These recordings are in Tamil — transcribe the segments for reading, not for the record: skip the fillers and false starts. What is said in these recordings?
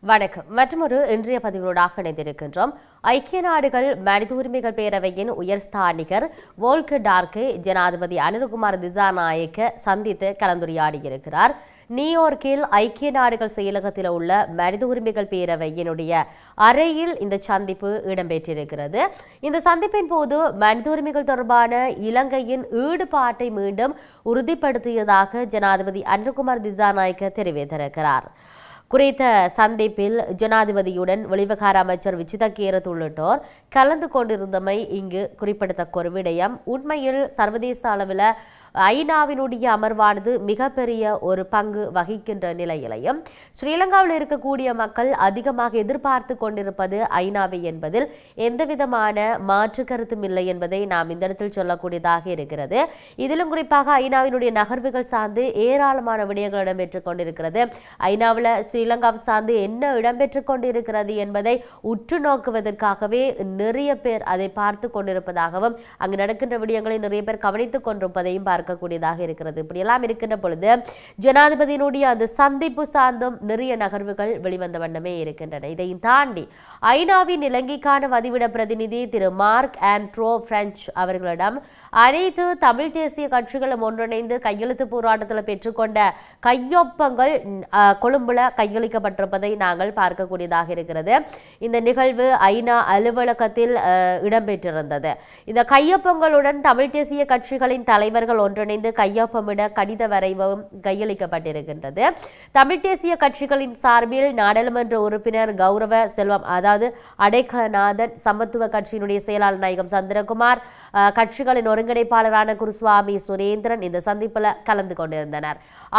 வணக்கம். மற்றொரு இன்றைய பதிவோடாக இணைந்திருக்கின்றோம். ஐக்கிய நாடுகள் மனித உரிமைகள் பேரவையின் உயர்ஸ்தானிகர் வோல்கர் டார்க்கை ஜனாதிபதி அனுரகுமார் திசாநாயக்க சந்தித்து கலந்துரையாடியிருக்கிறார். நியூயார்க்கில் ஐக்கிய நாடுகள் செயலகத்தில் உள்ள மனித உரிமைகள் பேரவையினுடைய அறையில் இந்த சந்திப்பு இடம்பெற்றிருக்கிறது. இந்த சந்திப்பின் போது மனித உரிமைகள் தொடர்பான இலங்கையின் ஈடுபாட்டை மீண்டும் உறுதிப்படுத்தியதாக ஜனாதிபதி அனுரகுமார் திசாநாயக்க தெரிவித்திருக்கிறார். குறித்த சந்திப்பில் ஜனாதிபதியுடன் வெளிவிவகார அமைச்சர் விஜித கேரத் உள்ளிட்டோர் கலந்து கொண்டிருந்தமை இங்கு குறிப்பிடத்தக்க ஒரு விடயம். உண்மையில் சர்வதேச அளவில் ஐநாவினுடைய அமர்வானது மிகப்பெரிய ஒரு பங்கு வகிக்கின்ற நிலையிலையும் ஸ்ரீலங்காவில் இருக்கக்கூடிய மக்கள் அதிகமாக எதிர்பார்த்து கொண்டிருப்பது ஐநாவை என்பதில் எந்தவிதமான மாற்று கருத்தும் இல்லை என்பதை நாம் இந்த இடத்தில் சொல்லக்கூடியதாக இருக்கிறது. இதிலும் குறிப்பாக ஐநாவினுடைய நகர்வுகள் சார்ந்து ஏராளமான விடயங்கள் இடம்பெற்றுக் கொண்டிருக்கிறது. ஐநாவில் ஸ்ரீலங்காவை சார்ந்து என்ன இடம்பெற்றுக் கொண்டிருக்கிறது என்பதை உற்று நோக்குவதற்காகவே நிறைய பேர் அதை பார்த்து கொண்டிருப்பதாகவும் அங்கு நடக்கின்ற விடயங்களை நிறைய பேர் கவனித்துக் கொண்டிருப்பதையும் பார்க்கக்கூடியதாக இருக்கிறது. இப்படியெல்லாம் இருக்கின்ற பொழுது ஜனாதிபதியினுடைய அந்த சந்திப்பு சார்ந்தும் நிறைய நகர்வுகள் வெளிவந்த வண்ணமே இருக்கின்றன. இதையும் தாண்டி ஐநாவின் இலங்கைக்கான வதிவிட பிரதிநிதி திரு மார்க் ஆண்ட்ரோ பிரெஞ்ச் அவர்களிடம் அனைத்து தமிழ் தேசிய கட்சிகளும் ஒன்றிணைந்து கையெழுத்து போராட்டத்தில் பெற்றுக்கொண்ட கையொப்பங்கள் கொழும்புல கையளிக்கப்பட்டிருப்பதை நாங்கள் பார்க்கக்கூடியதாக இருக்கிறது. இந்த நிகழ்வு ஐநா அலுவலகத்தில் இடம்பெற்றிருந்தது. இந்த கையொப்பங்களுடன் தமிழ் தேசிய கட்சிகளின் தலைவர்கள் ஒன்றிணைந்து கையொப்பமிட கடித வரைவும் கையளிக்கப்பட்டிருக்கின்றது. தமிழ் தேசிய கட்சிகளின் சார்பில் நாடாளுமன்ற உறுப்பினர் கௌரவ செல்வம், அதாவது அடைக்கலநாதன், சமத்துவ கட்சியினுடைய செயலாளர் நாயகம் சந்திரகுமார், கட்சிகளின் ஒருங்கிணைப்பாளரான குருசுவாமி சுரேந்திரன் இந்த சந்திப்பில் கலந்து கொண்டிருந்தனர்.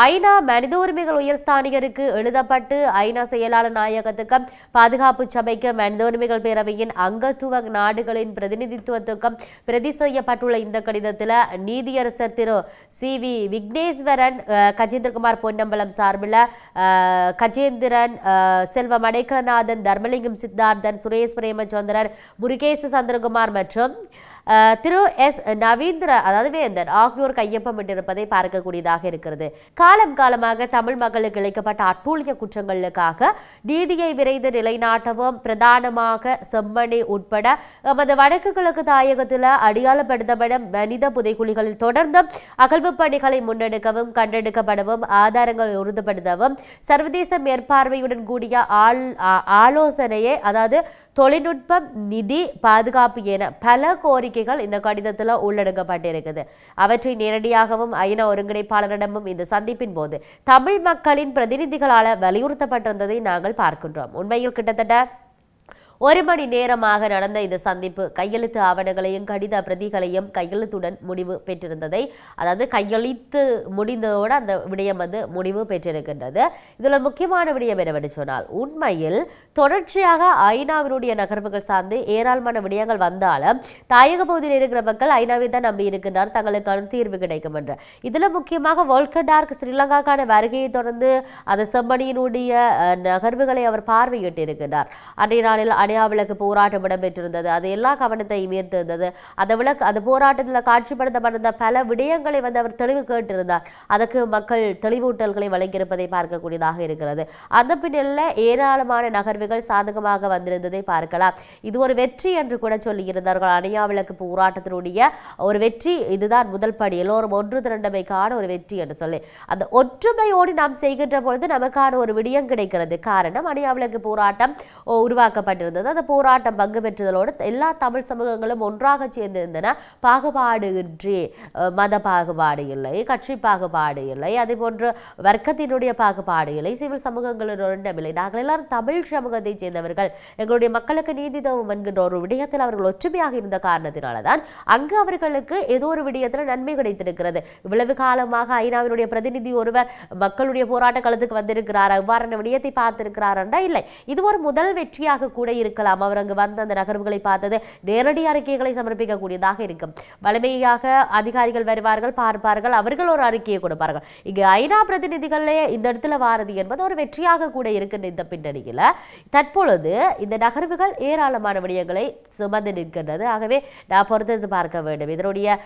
ஐநா மனித உரிமைகள் உயர்ஸ்தானிகருக்கு எழுதப்பட்டு ஐநா செயலாளர் நாயகத்துக்கும் பாதுகாப்பு சபைக்கு மனித உரிமைகள் பேரவையின் அங்கத்துவ நாடுகளின் பிரதிநிதித்துவத்துக்கும் பிரதி செய்யப்பட்டுள்ள இந்த கடிதத்தில் நீதியரசர் திரு சி.வி. விக்னேஸ்வரன், கஜேந்திரகுமார் பொன்னம்பலம் சார்பில் கஜேந்திரன், செல்வம் அடைக்கலநாதன், தர்மலிங்கம் சித்தார்த்தன், சுரேஷ் பிரேமச்சந்திரன், முருகேச சந்திரகுமார் மற்றும் திரு எஸ் நவீந்திர, அதாவது வேந்தன் ஆகியோர் கையொப்பமிட்டிருப்பதை பார்க்கக்கூடியதாக இருக்கிறது. காலமாக தமிழ் மக்களுக்கு இழைக்கப்பட்ட அட்டூழிய குற்றங்களுக்காக நீதியை விரைந்து நிலைநாட்டவும் பிரதானமாக செம்மணி உட்பட எமது வடக்கு கிழக்கு தாயகத்தில் அடையாளப்படுத்தப்படும் மனித புதைக்குழிகளில் தொடர்ந்து அகழ்வு பணிகளை முன்னெடுக்கவும் கண்டெடுக்கப்படவும் ஆதாரங்களை உறுதிப்படுத்தவும் சர்வதேச மேற்பார்வையுடன் கூடிய ஆலோசனையை, அதாவது தொழில்நுட்பம், நிதி, பாதுகாப்பு என பல கோரிக்கைகள் இந்த கடிதத்தில் உள்ளடக்கப்பட்டிருக்குது. அவற்றை நேரடியாகவும் ஐநா ஒருங்கிணைப்பாளரிடமும் இந்த சந்திப்பின் போது தமிழ் மக்களின் பிரதிநிதிகளால் வலியுறுத்தப்பட்டிருந்ததை நாங்கள் பார்க்கின்றோம். உண்மையில் கிட்டத்தட்ட 1 மணி நேரமாக நடந்த இந்த சந்திப்பு கையெழுத்து ஆவணங்களையும் கடித பிரதிகளையும் கையெழுத்துடன் முடிவு பெற்றிருந்ததை, அதாவது கையெழுத்து முடிந்ததோடு அந்த விடயம் முடிவு பெற்றிருக்கின்றது. இதில் முக்கியமான விடயம் என்னவென்று சொன்னால், உண்மையில் தொடர்ச்சியாக ஐநாவினுடைய நகர்வுகள் சார்ந்து ஏராளமான விடயங்கள் வந்தாலும் தாயக பகுதியில் இருக்கிற மக்கள் ஐநாவை தான் நம்பி இருக்கின்றார், தங்களுக்கான தீர்வு கிடைக்கும் என்று. இதில் முக்கியமாக வோல்கர் டார்க் ஸ்ரீலங்காக்கான வருகையை தொடர்ந்து அந்த செம்மணியினுடைய நகர்வுகளை அவர் பார்வையிட்டு இருக்கின்றார். அன்றைய நாளில் அடையாவிளக்கு போராட்டம் இடம்பெற்றிருந்தது. அது எல்லா கவனத்தையும் ஈர்த்திருந்தது. அந்த போராட்டத்தில் காட்சிப்படுத்தப்பட்ட பல விடயங்களை அவர் தெளிவு கேட்டிருந்தார். அதற்கு மக்கள் தெளிவூட்டல்களை வழங்கியிருப்பதை பார்க்கக்கூடியதாக இருக்கிறது. அந்த பின்னணியில் ஏராளமான நகர்வுகள் சாதகமாக வந்திருந்ததை பார்க்கலாம். இது ஒரு வெற்றி என்று கூட சொல்லியிருந்தார்கள். அடையாவிளக்கு போராட்டத்தினுடைய ஒரு வெற்றி, இதுதான் முதல் படி, எல்லோரும் ஒன்று திரண்டமைக்கான ஒரு வெற்றி என்று சொல்லி அந்த ஒற்றுமையோடு நாம் செய்கின்ற பொழுது நமக்கான ஒரு விடயம் கிடைக்கிறது. காரணம், அடையாவிளக்கு போராட்டம் உருவாக்கப்பட்டிருந்தது. அந்த போராட்டம் பங்கு பெற்றதோடு எல்லா தமிழ் சமூகங்களும் ஒன்றாக சேர்ந்திருந்தன. பாகுபாடு இன்றி, மத பாகுபாடு இல்லை, கட்சி பாகுபாடு இல்லை, அதே போன்று வர்க்கத்தினுடைய பாகுபாடு இல்லை, சிவில் சமூகங்களுடன் இல்லை. நாங்கள் எல்லாரும் தமிழ் சமூகத்தை சேர்ந்தவர்கள், எங்களுடைய மக்களுக்கு நீதி தரும் என்கின்ற ஒரு விடயத்தில் அவர்கள் ஒற்றுமையாக இருந்த காரணத்தினால்தான் அங்கு அவர்களுக்கு ஏதோ ஒரு விடயத்தில் நன்மை கிடைத்திருக்கிறது. இவ்வளவு காலமாக ஐநாவினுடைய பிரதிநிதி ஒருவர் மக்களுடைய போராட்ட களத்துக்கு வந்திருக்கிறார், அவ்வாறான விடயத்தை பார்த்திருக்கிறார் என்றா இல்லை. இது ஒரு முதல் வெற்றியாக கூட இருக்கலாம். அவர் அங்கு வந்து அந்த நகர்வுகளை பார்த்தது நேரடி அறிக்கைகளை சமர்ப்பிக்கக்கூடியதாக இருக்கும். வலிமையாக அதிகாரிகள் வருவார்கள், பார்ப்பார்கள், அவர்கள் ஒரு அறிக்கையை கொடுப்பார்கள். இங்கு ஐநா பிரதிநிதிகளே இந்த இடத்துல வாரது என்பது ஒரு வெற்றியாக கூட இருக்கின்ற இந்த பின்னணியில் தற்பொழுது இந்த நகர்வுகள் ஏராளமான விடயங்களை சுமந்து நிற்கின்றது. ஆகவே நான் பொறுத்து பார்க்க வேண்டும் இதனுடைய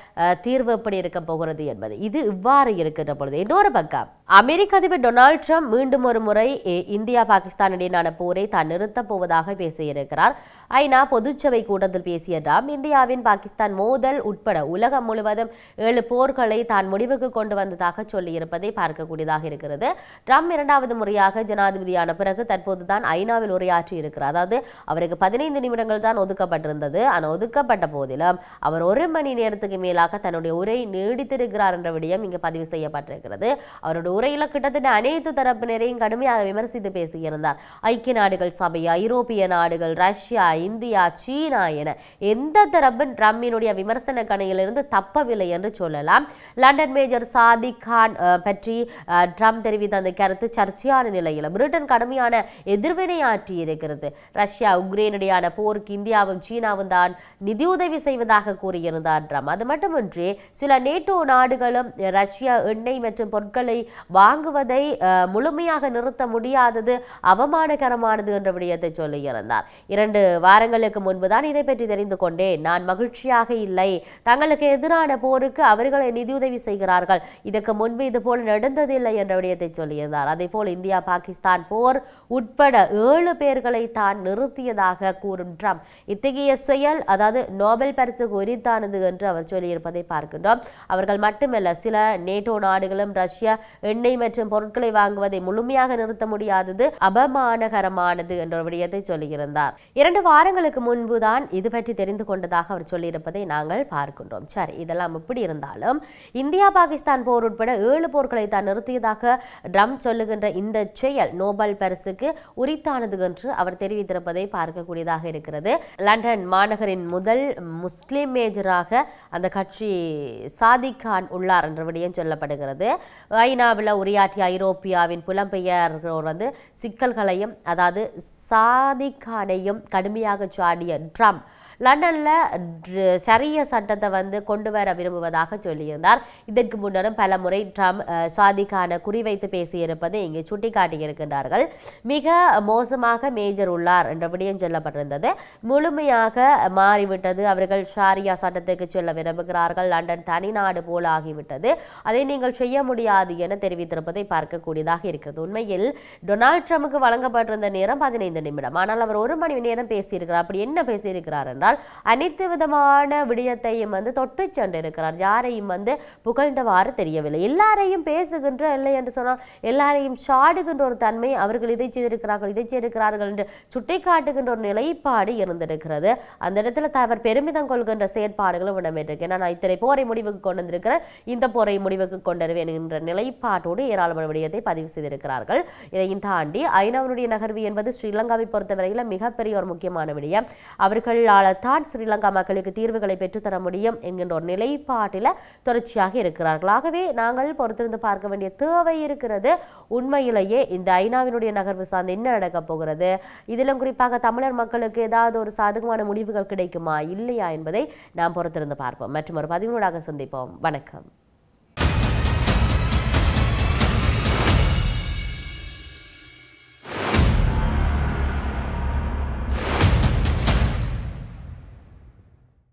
தீர்வு எப்படி இருக்க போகிறது என்பது. இது இவ்வாறு இருக்கின்ற பொழுது இன்னொரு பக்கம் அமெரிக்க அதிபர் டொனால்ட் ட்ரம்ப் மீண்டும் ஒரு முறை இந்தியா பாகிஸ்தான் இடையிலான போரை தான் நிறுத்தப் போவதாக பேசியிருக்கிறார். ஐநா பொதுச்சபை கூட்டத்தில் பேசிய ட்ரம்ப் இந்தியாவின் பாகிஸ்தான் மோதல் உட்பட உலகம் முழுவதும் 7 போர்களை தான் முடிவுக்கு கொண்டு வந்ததாக சொல்லியிருப்பதை பார்க்கக்கூடியதாக இருக்கிறது. ட்ரம்ப் 2வது முறையாக ஜனாதிபதியான பிறகு தற்போதுதான் ஐநாவில் உரையாற்றி இருக்கிறார். அதாவது அவருக்கு 15 நிமிடங்கள் தான் ஒதுக்கப்பட்டிருந்தது. ஆனால் ஒதுக்கப்பட்ட போதிலும் அவர் 1 மணி நேரத்துக்கு மேலாக தன்னுடைய உரை நீடித்திருக்கிறார் என்ற விடயம் இங்கு பதிவு செய்யப்பட்டிருக்கிறது. அவருடைய உரையில கிட்டத்தட்ட அனைத்து தரப்பினரையும் கடுமையாக விமர்சித்து பேசியிருந்தார். ஐக்கிய நாடுகள் சபை, ஐரோப்பிய நாடுகள், ரஷ்யா, இந்தியா, சீனா என எந்த தரப்பின் ட்ரம்பினுடைய விமர்சன கணையிலிருந்து தப்பவில்லை என்று சொல்லலாம். லண்டன் மேஜர் சாதிக் கான் பற்றி ட்ரம்ப் தெரிவித்த அந்த கருத்து சர்ச்சையான நிலையில் பிரிட்டன் கடுமையான எதிர்வினை ஆற்றி இருக்கிறது. ரஷ்யா உக்ரைனிடையான போருக்கு இந்தியாவும் சீனாவும் தான் நிதியுதவி செய்வதாக கூறியிருந்தார் ட்ரம்ப். அது மட்டுமின்றி சில நேட்டோ நாடுகளும் ரஷ்யா எண்ணெய் மற்றும் பொருட்களை வாங்குவதை முழுமையாக நிறுத்த முடியாதது அவமானகரமானது என்ற விடயத்தை சொல்லியிருந்தார். 2 வாரங்களுக்கு முன்புதான் இதை பற்றி தெரிந்து கொண்டேன். நான் மகிழ்ச்சியாக இல்லை. தங்களுக்கு எதிரான போருக்கு அவர்களை நிதியுதவி செய்கிறார்கள். இதற்கு முன்பு இது போல் நடந்ததில்லை என்ற விடயத்தை சொல்லியிருந்தார். அதே போல் இந்தியா பாகிஸ்தான் போர் உட்பட 7 பேர்களை தான் நிறுத்தியதாக கூறும் ட்ரம்ப் இத்தகைய செயல் அதாவது நோபல் பரிசுக்கு உரித்தானது என்று அவர் சொல்லியிருப்பதை பார்க்கின்றோம். அவர்கள் மட்டுமல்ல சில நேட்டோ நாடுகளும் ரஷ்யா எண்ணெய் மற்றும் பொருட்களை வாங்குவதை முழுமையாக நிறுத்த முடியாதது அவமானகரமானது என்ற விடயத்தை சொல்லியிருந்தார். 2 வாரங்களுக்கு முன்புதான் இது பற்றி தெரிந்து கொண்டதாக அவர் சொல்லியிருப்பதை நாங்கள் பார்க்கின்றோம். சரி, இதெல்லாம் இப்படி இருந்தாலும் இந்தியா பாகிஸ்தான் போர் உட்பட 7 போர்களை தான் நிறுத்தியதாக ட்ரம்ப் சொல்லுகின்ற இந்த செயல் நோபல் பரிசுக்கு உரித்தானது என்று அவர் தெரிவித்திருப்பதை பார்க்கக்கூடியதாக இருக்கிறது. லண்டன் மாநகரின் முதல் முஸ்லிம் மேஜராக அந்த கட்சி சாதிக் கான் உள்ளார் என்ற விடயம் சொல்லப்படுகிறது. ஐநாவில் உரையாற்றிய ஐரோப்பியாவின் புலம்பெயர்ந்தோர் சிக்கல்களையும் அதாவது சாதிக் கானையும் கடுமையாக சாடிய ட்ரம்ப் லண்டனில் ஷரிய சட்டத்தை கொண்டு வர விரும்புவதாக சொல்லியிருந்தார். இதற்கு முன்னரும் பல முறை ட்ரம்ப் சாதிக்கான குறிவைத்து பேசியிருப்பதை இங்கே சுட்டிக்காட்டியிருக்கின்றார்கள். மிக மோசமாக மேஜர் உள்ளார் என்ற விடயம் சொல்லப்பட்டிருந்தது. முழுமையாக மாறிவிட்டது. அவர்கள் ஷாரியா சட்டத்துக்கு சொல்ல விரும்புகிறார்கள். லண்டன் தனிநாடு போல ஆகிவிட்டது. அதை நீங்கள் செய்ய முடியாது என தெரிவித்திருப்பதை பார்க்கக்கூடியதாக இருக்கிறது. உண்மையில் டொனால்ட் ட்ரம்புக்கு வழங்கப்பட்டிருந்த நேரம் 15 நிமிடம். ஆனால் அவர் 1 மணி நேரம் பேசியிருக்கிறார். அப்படி என்ன பேசியிருக்கிறார் என்றால் அனைத்து விதமான விடயத்தையும் தொட்டு சென்றிருக்கிறார். யாரையும் புகழ்ந்தவாறு தெரியவில்லை. எல்லாரையும் பேசுகின்ற இல்லை என்று சொன்னால் எல்லாரையும் சாடுகின்ற ஒரு தன்மை அவர்கள் இதை செய்திருக்கிறார்கள் இதை செய்திருக்கிறார்கள் என்று சுட்டிக்காட்டுகின்ற ஒரு நிலைப்பாடு இருந்திருக்கிறது. அந்த இடத்துல அவர் பெருமிதம் கொள்கின்ற செயற்பாடுகளும் இடம்பெற்றிருக்கு. நான் இத்தனை போரை முடிவுக்கு கொண்டு வந்திருக்கிறேன், இந்த போரை முடிவுக்கு கொண்டு வருவேன் என்ற நிலைப்பாட்டோடு ஏராளமான விடயத்தை பதிவு செய்திருக்கிறார்கள். இதையும் தாண்டி ஐநாவுடைய நகர்வு என்பது ஸ்ரீலங்காவை பொறுத்தவரையில் மிகப்பெரிய ஒரு முக்கியமான விடயம். அவர்களால் தான் ஸ்ரீலங்கா மக்களுக்கு தீர்வுகளை பெற்றுத்தர முடியும் என்கின்ற ஒரு நிலைப்பாட்டில் தொடர்ச்சியாக இருக்கிறார்கள். ஆகவே நாங்கள் பொறுத்திருந்து பார்க்க வேண்டிய தேவை இருக்கிறது. உண்மையிலேயே இந்த ஐநாவினுடைய நகர்வு சார்ந்து என்ன நடக்கப் போகிறது, இதிலும் குறிப்பாக தமிழர் மக்களுக்கு ஏதாவது ஒரு சாதகமான முடிவுகள் கிடைக்குமா இல்லையா என்பதை நாம் பொறுத்திருந்து பார்ப்போம். மற்றும் ஒரு பதிவுடாக சந்திப்போம். வணக்கம்.